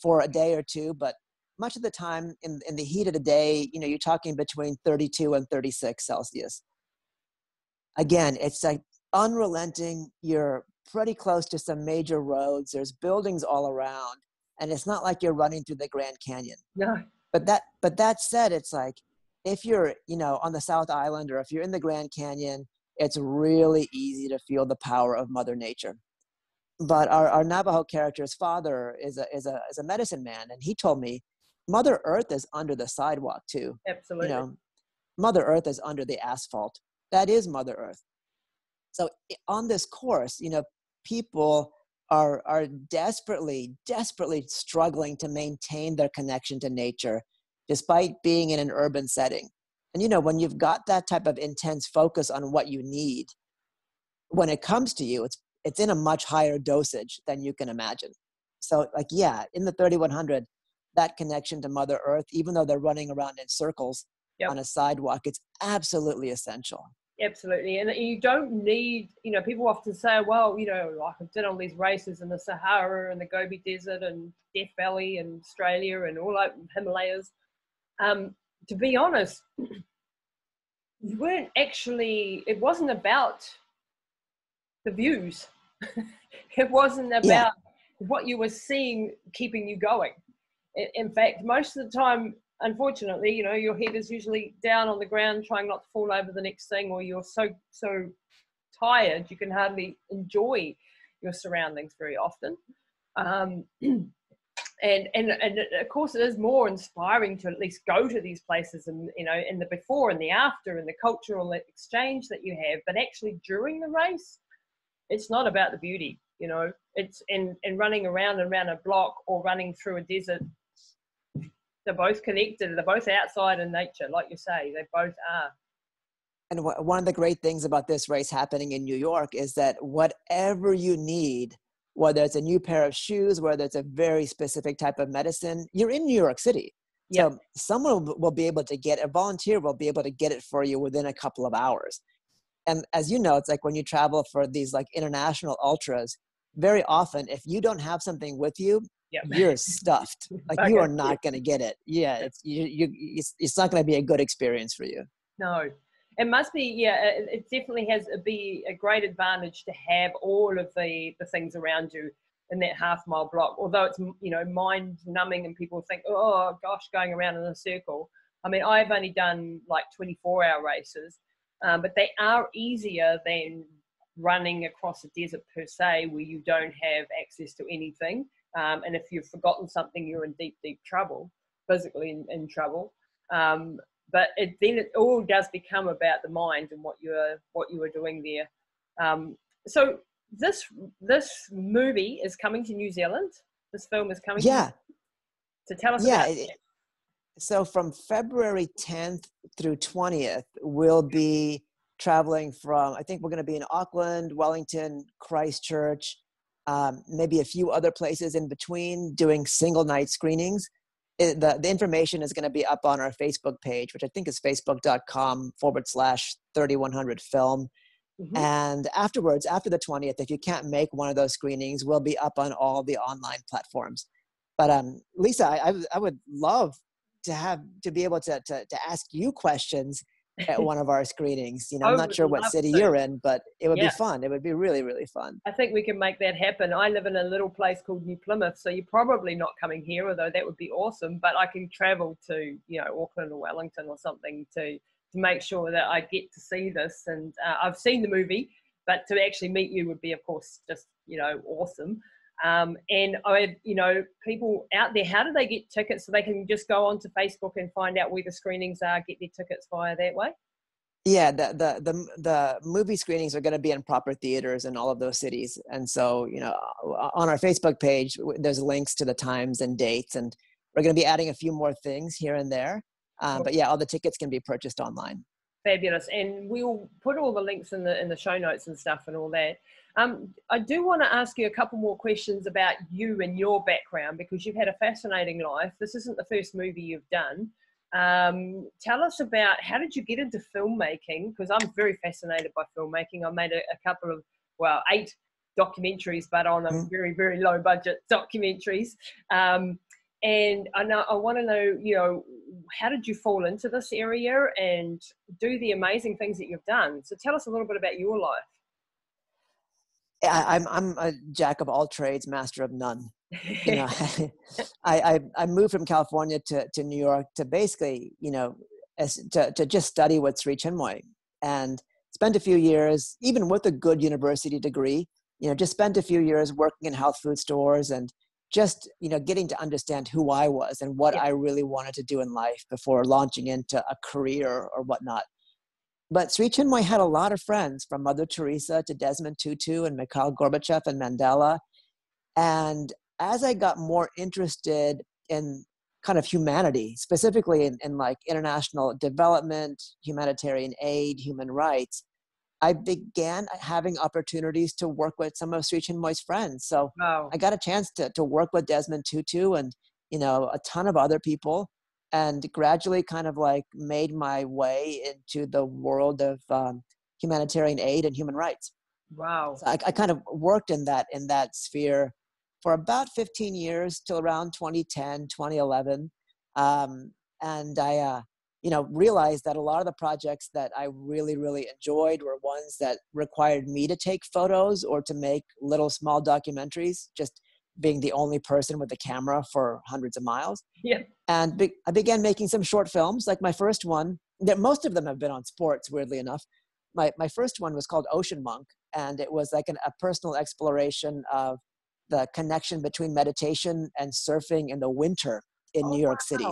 for a day or two. But much of the time in the heat of the day, you're talking between 32 and 36 Celsius. Again, it's like unrelenting. You're pretty close to some major roads. There's buildings all around. And it's not like you're running through the Grand Canyon. No. But that said, it's like, if you're, on the South Island, or if you're in the Grand Canyon, it's really easy to feel the power of Mother Nature. But our Navajo character's father is a medicine man. And he told me, Mother Earth is under the sidewalk too. Absolutely. Mother Earth is under the asphalt. That is Mother Earth. So on this course, people are desperately struggling to maintain their connection to nature, despite being in an urban setting. And when you've got that type of intense focus on what you need, when it comes to you, it's in a much higher dosage than you can imagine. So in the 3100, that connection to Mother Earth, even though they're running around in circles on a sidewalk, it's absolutely essential. Absolutely. And you don't need, people often say, well, like I've done all these races in the Sahara and the Gobi Desert and Death Valley and Australia and all over Himalayas. To be honest, it wasn't about the views. It wasn't about what you were seeing keeping you going. In fact, most of the time, unfortunately, your head is usually down on the ground trying not to fall over the next thing, or you're so tired you can hardly enjoy your surroundings very often. And of course it is more inspiring to at least go to these places and, in the before and the after and the cultural exchange that you have. But actually during the race, it's not about the beauty, it's in running around and around a block or running through a desert. They're both connected. They're both outside in nature. Like you say, they both are. And one of the great things about this race happening in New York is that whatever you need, whether it's a new pair of shoes, whether it's a very specific type of medicine, you're in New York City. Yep. So someone will be able to a volunteer will be able to get it for you within a couple of hours. And as you know, it's like when you travel for these like international ultras, very often, if you don't have something with you, you're stuffed. Like you are not going to get it. Yeah, it's not going to be a good experience for you. No, it must be. Yeah, it definitely has be a great advantage to have all of the things around you in that half-mile block. Although it's mind-numbing and people think, oh gosh, going around in a circle. I mean, I've only done like 24-hour races, but they are easier than running across a desert per se, where you don't have access to anything. And if you've forgotten something, you're in deep, deep trouble, physically in trouble. But then it all does become about the mind and what you are doing there. So this movie is coming to New Zealand. This film is coming. Yeah. To tell us about it. So from February 10th through 20th, we'll be traveling from, I think we're going to be in Auckland, Wellington, Christchurch, maybe a few other places in between, doing single night screenings. The information is going to be up on our Facebook page, which I think is facebook.com/3100film. Mm-hmm. And afterwards, after the 20th, if you can't make one of those screenings, we'll be up on all the online platforms. But Lisa, I would love to be able to ask you questions at one of our screenings. I'm not sure what city you're in, but it would be fun. It would be really, really fun. I think we can make that happen. I live in a little place called New Plymouth, so you're probably not coming here, although that would be awesome. But I can travel to, Auckland or Wellington or something to make sure that I get to see this. And I've seen the movie, but to actually meet you would be, of course, just, awesome. And people out there, how do they get tickets? So they can just go onto Facebook and find out where the screenings are, get their tickets via that way? Yeah, the movie screenings are going to be in proper theaters in all of those cities. And so, on our Facebook page, there's links to the times and dates, and we're going to be adding a few more things here and there. But yeah, all the tickets can be purchased online. Fabulous. And we'll put all the links in the show notes and stuff and all that. I do want to ask you a couple more questions about you and your background, because you've had a fascinating life. This isn't the first movie you've done. Tell us about, how did you get into filmmaking? Because I'm very fascinated by filmmaking. I made a couple of, well, 8 documentaries, but on a very, very low budget documentaries. And I want to know, you know, how did you fall into this area and do the amazing things that you've done? So tell us a little bit about your life. I'm a jack of all trades, master of none. You know, I moved from California to New York to basically, you know, to just study with Sri Chinmoy, and spent a few years, even with a good university degree, you know, just spent a few years working in health food stores and just, you know, getting to understand who I was and what I really wanted to do in life before launching into a career or whatnot. But Sri Chinmoy had a lot of friends, from Mother Teresa to Desmond Tutu and Mikhail Gorbachev and Mandela. And as I got more interested in kind of humanity, specifically in like international development, humanitarian aid, human rights, I began having opportunities to work with some of Sri Chinmoy's friends. So I got a chance to work with Desmond Tutu and, you know, a ton of other people, and gradually kind of like made my way into the world of humanitarian aid and human rights. Wow. So I kind of worked in that sphere for about 15 years till around 2010, 2011. And I, you know, realized that a lot of the projects that I really, really enjoyed were ones that required me to take photos or to make little small documentaries, just being the only person with a camera for hundreds of miles. Yeah. And I began making some short films. Like my first one, that most of them have been on sports, weirdly enough. My first one was called Ocean Monk, and it was like a personal exploration of the connection between meditation and surfing in the winter in New York City.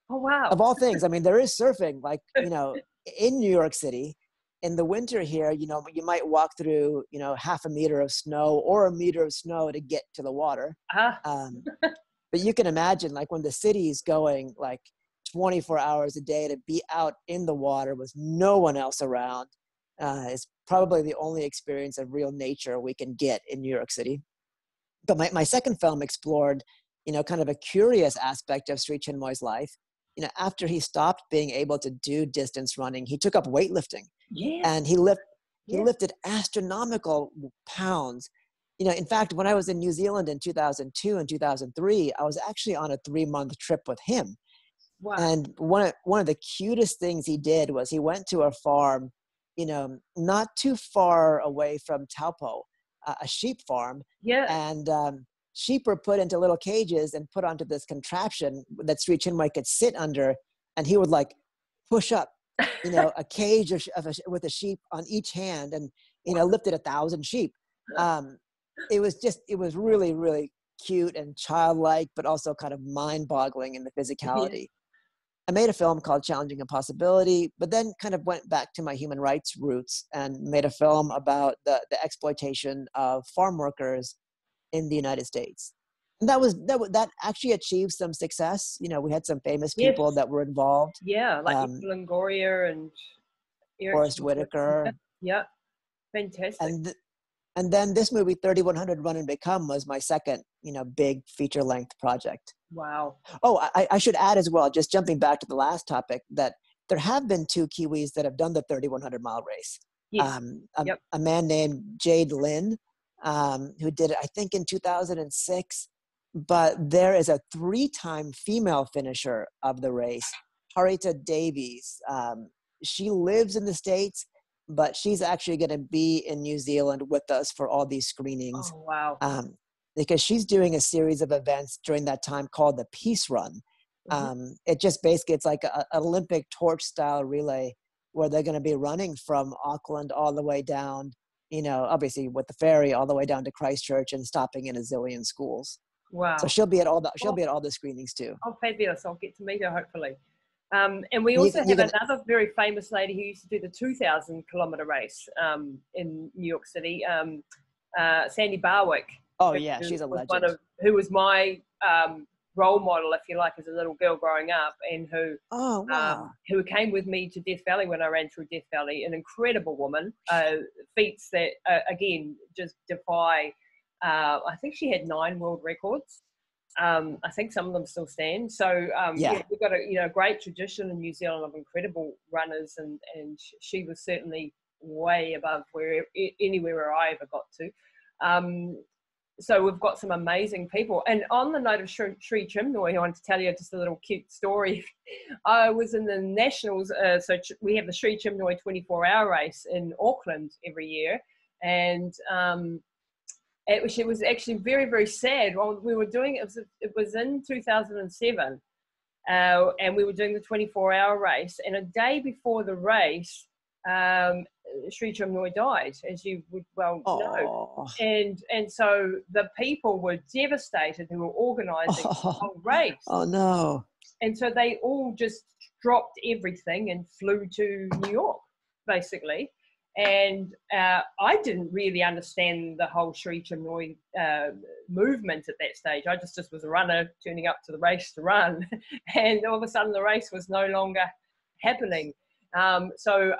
Oh, wow. Of all things, I mean, there is surfing, like, you know, in New York City. In the winter here, you know, you might walk through, you know, half a meter of snow or a meter of snow to get to the water. But you can imagine, like, when the city's going like 24 hours a day, to be out in the water with no one else around is probably the only experience of real nature we can get in New York City. But my second film explored, you know, kind of a curious aspect of Sri Chinmoy's life. You know, after he stopped being able to do distance running, he took up weightlifting. Yes. And he lifted astronomical pounds. You know, in fact, when I was in New Zealand in 2002 and 2003, I was actually on a 3-month trip with him. Wow. And one of the cutest things he did was he went to a farm, you know, not too far away from Taupo, a sheep farm. Yeah. And sheep were put into little cages and put onto this contraption that Sri Chinmoy could sit under, and he would like push up, you know, a cage with a sheep on each hand, and, you know, lifted 1,000 sheep. It was really, really cute and childlike, but also kind of mind-boggling in the physicality. I made a film called Challenging Impossibility, but then kind of went back to my human rights roots and made a film about the exploitation of farm workers in the United States. And that actually achieved some success. You know, we had some famous people that were involved. Yeah, like Longoria and Forest Whitaker. Yeah, fantastic. And then this movie, 3100 Run and Become, was my second, you know, big feature-length project. Wow. Oh, I should add as well, just jumping back to the last topic, that there have been 2 Kiwis that have done the 3100-mile race. Yes. A man named Jade Lynn, who did it, I think, in 2006. But there is a 3-time female finisher of the race, Harita Davies. She lives in the States, but she's actually going to be in New Zealand with us for all these screenings. Oh, wow. Because she's doing a series of events during that time called the Peace Run. It just basically, it's like an Olympic torch style relay where they're going to be running from Auckland all the way down, you know, obviously with the ferry all the way down to Christchurch and stopping in a zillion schools. Wow. So she'll be at all the screenings too. Oh, fabulous. I'll get to meet her hopefully. And we also have another very famous lady who used to do the 2,000-kilometer race in New York City, Sandy Barwick. Oh yeah, she's a legend. Who was my role model, if you like, as a little girl growing up, and Oh, wow. who came with me to Death Valley when I ran through Death Valley. An incredible woman, feats that again just defy. I think she had 9 world records. I think some of them still stand. So Yeah. yeah, we've got a great tradition in New Zealand of incredible runners, and she was certainly way above anywhere where I ever got to. So we've got some amazing people. And on the note of Sri Chinmoy, I wanted to tell you just a little cute story. I was in the Nationals, so we have the Sri Chinmoy 24-hour race in Auckland every year, and it was actually very, very sad. While we were doing it was in 2007, and we were doing the 24-hour race. And a day before the race, Sri Chinmoy died, as you would well know. And so the people were devastated who were organising the whole race. Oh, no. And so they all just dropped everything and flew to New York, basically. And I didn't really understand the whole Sri Chinmoy movement at that stage. I just was a runner turning up to the race to run. And all of a sudden the race was no longer happening. So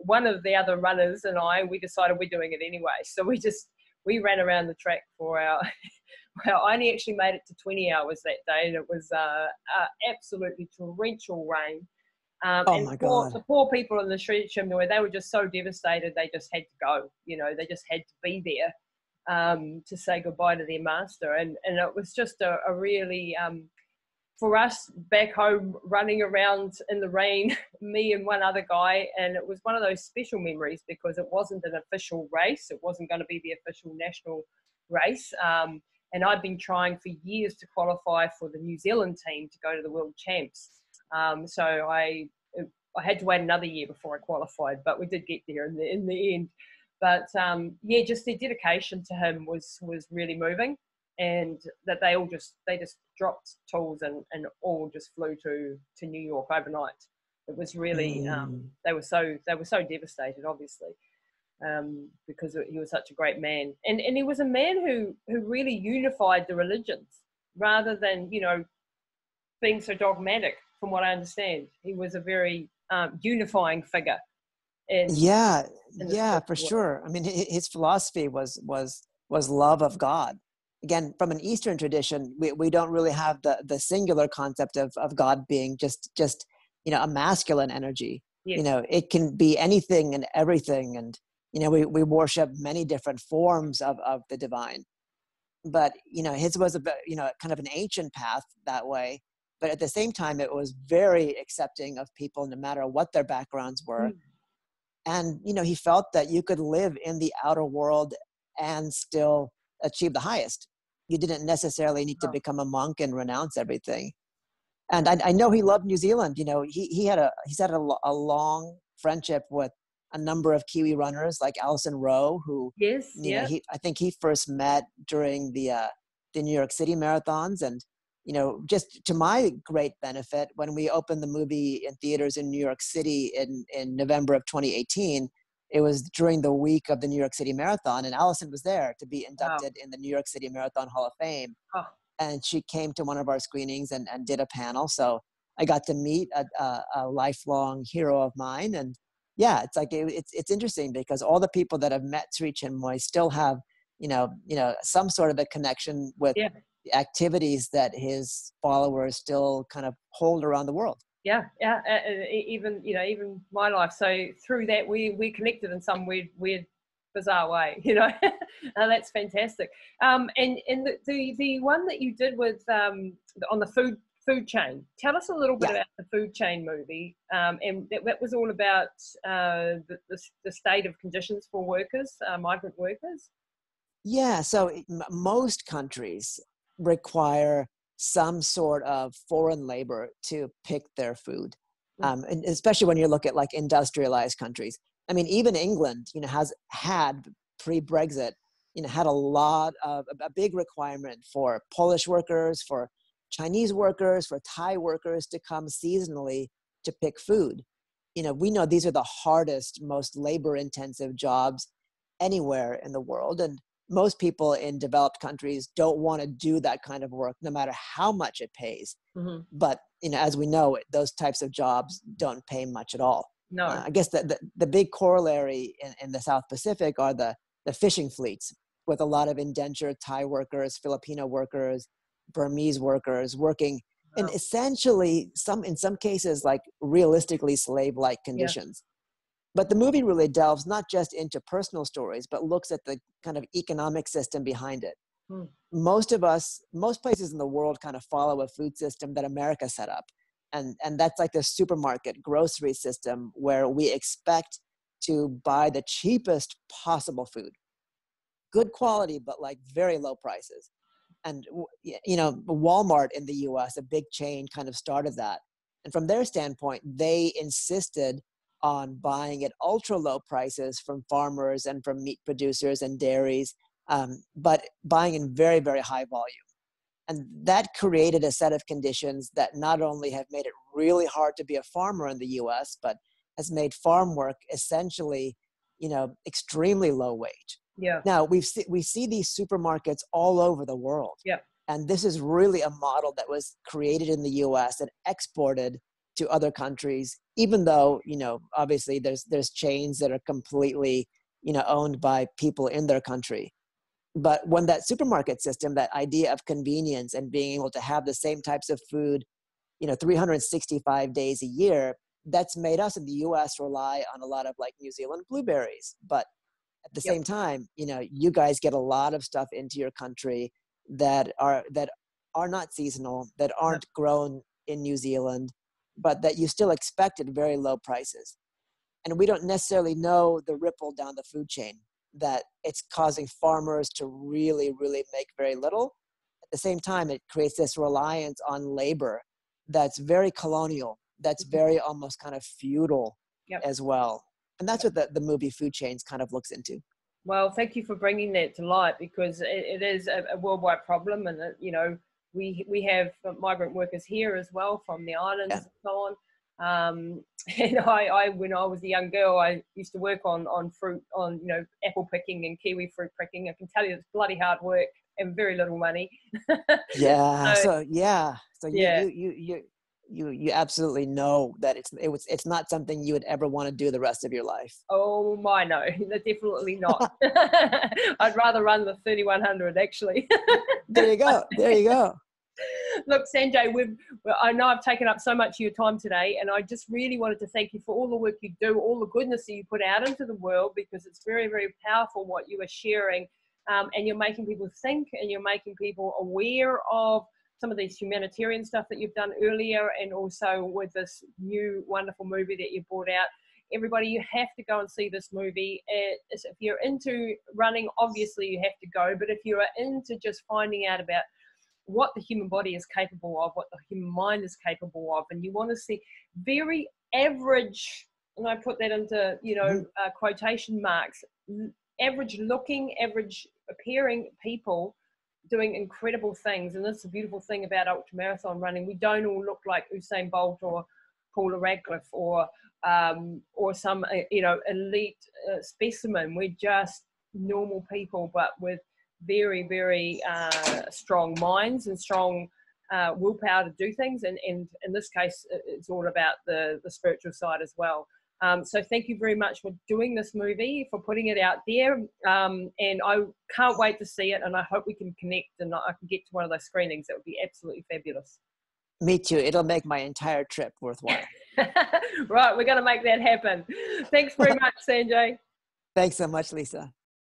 one of the other runners and we decided we're doing it anyway. So we ran around the track for our, I only actually made it to 20 hours that day, and it was absolutely torrential rain. Oh my God. The poor people in the Sri Chinmoy, they were just so devastated, they just had to go. They just had to be there to say goodbye to their master. And it was just a really... for us back home, running around in the rain, me and one other guy, and it was one of those special memories because it wasn't an official race. It wasn't going to be the official national race. And I'd been trying for years to qualify for the New Zealand team to go to the World Champs. So I had to wait another year before I qualified, but we did get there in the end. But yeah, just their dedication to him was really moving. And that they just dropped tools and all just flew to New York overnight. It was really they were so devastated, obviously, because he was such a great man, and he was a man who really unified the religions rather than being so dogmatic. From what I understand, he was a very unifying figure. Yeah, for sure. I mean, his philosophy was love of God. Again, from an Eastern tradition, we don't really have the singular concept of God being just a masculine energy. Yes. It can be anything and everything, and we worship many different forms of the divine. But his was kind of an ancient path that way. But at the same time, it was very accepting of people, no matter what their backgrounds were. And he felt that you could live in the outer world and still achieve the highest. You didn't necessarily need to become a monk and renounce everything. And I know he loved New Zealand. He's had a long friendship with a number of Kiwi runners like Alison Rowe, who I think he first met during the New York City marathons. And just to my great benefit, when we opened the movie in theaters in New York City in November of 2018, it was during the week of the New York City Marathon, and Alison was there to be inducted in the New York City Marathon Hall of Fame. And she came to one of our screenings and did a panel. So I got to meet a lifelong hero of mine. And yeah, it's like, it's interesting because all the people that have met Sri Chinmoy still have, some sort of a connection with the activities that his followers still kind of hold around the world. Yeah. Even my life. So through that, we connected in some weird, bizarre way. That's fantastic. And the one that you did with on the food chain. Tell us a little bit about the food chain movie. And that was all about the state of conditions for workers, migrant workers. Yeah. So most countries require some sort of foreign labor to pick their food, and especially when you look at like industrialized countries. I mean, even England, has had pre-Brexit, had a big requirement for Polish workers, for Chinese workers, for Thai workers to come seasonally to pick food. We know these are the hardest, most labor-intensive jobs anywhere in the world, and most people in developed countries don't want to do that kind of work, no matter how much it pays. Mm-hmm. But, as we know, those types of jobs don't pay much at all. No. I guess the big corollary in the South Pacific are the fishing fleets, with a lot of indentured Thai workers, Filipino workers, Burmese workers working in essentially in some cases, like realistically slave-like conditions. Yeah. But the movie really delves not just into personal stories, but looks at the kind of economic system behind it. Most places in the world kind of follow a food system that America set up. And that's like the supermarket grocery system where we expect to buy the cheapest possible food. Good quality, but like very low prices. And, Walmart in the US, a big chain, kind of started that. And from their standpoint, they insisted on buying at ultra low prices from farmers and from meat producers and dairies, but buying in very, very high volume. And that created a set of conditions that not only have made it really hard to be a farmer in the US, but has made farm work essentially, extremely low wage. Yeah. Now, we see these supermarkets all over the world. Yeah. And this is really a model that was created in the US and exported to other countries, even though, obviously there's chains that are completely, owned by people in their country. But when that supermarket system, that idea of convenience and being able to have the same types of food, 365 days a year, that's made us in the US rely on a lot of like New Zealand blueberries. But at the same time, you guys get a lot of stuff into your country that are not seasonal, that aren't grown in New Zealand, but that you still expect at very low prices. And we don't necessarily know the ripple down the food chain, that it's causing farmers to really, really make very little. At the same time, it creates this reliance on labor that's very colonial, that's very almost kind of feudal as well. And that's what the movie Food Chains kind of looks into. Well, thank you for bringing that to light, because it is a worldwide problem. And, we have migrant workers here as well from the islands and so on. And I when I was a young girl, I used to work on fruit, on apple picking and kiwi fruit picking. I can tell you it's bloody hard work and very little money. So you absolutely know that it's not something you would ever want to do the rest of your life. Oh my, no, definitely not. I'd rather run the 3100 actually. There you go. Look, Sanjay, I know I've taken up so much of your time today, and I just really wanted to thank you for all the work you do, all the goodness that you put out into the world, because it's very, very powerful what you are sharing, and you're making people think, and you're making people aware of some of these humanitarian stuff that you've done earlier, and also with this new wonderful movie that you brought out. Everybody, you have to go and see this movie. If you're into running, obviously you have to go, but if you are into just finding out about what the human body is capable of, what the human mind is capable of, and you want to see very average, and I put that into quotation marks, average looking, average appearing people doing incredible things. And that's the beautiful thing about ultramarathon running. We don't all look like Usain Bolt or Paula Radcliffe or some elite specimen. We're just normal people, but with very, very strong minds and strong willpower to do things. And in this case, it's all about the spiritual side as well. So thank you very much for doing this movie, for putting it out there. And I can't wait to see it. And I hope we can connect and I can get to one of those screenings. That would be absolutely fabulous. Me too. It'll make my entire trip worthwhile. Right. We're going to make that happen. Thanks very much, Sanjay. Thanks so much, Lisa.